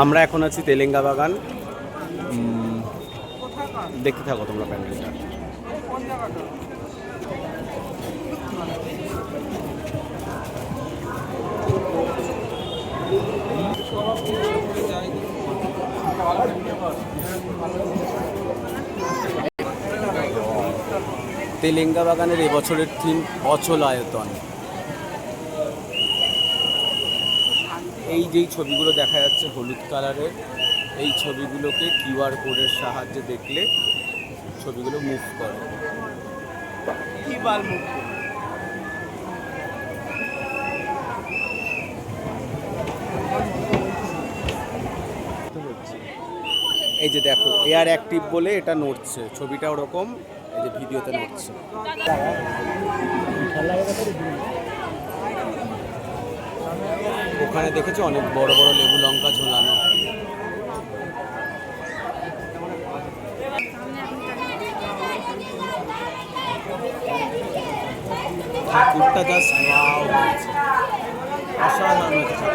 আমরা এখন আছি তেলেঙ্গা বাগান। দেখতে থাকো তোমরা প্যান্ডেলটা। তেলেঙ্গা বাগানের এবছরের থিম অচল আয়তন। এই যেই ছবিগুলো দেখা যাচ্ছে হলুদ কালারের, এই ছবিগুলোকে কিউআর কোডের সাহায্যে দেখলে ছবিগুলো মুভ করে। এই যে দেখো এয়ার অ্যাক্টিভ বলে এটা নড়ছে, ছবিটা ওরকম এই যে ভিডিওতে নড়ছে। ওখানে দেখেছি অনেক বড় বড় লেবু লঙ্কা ঝোলানো। ঠাকুরটা জাস্ট ওয়াও হয়েছে, অসাধারণ হয়েছে।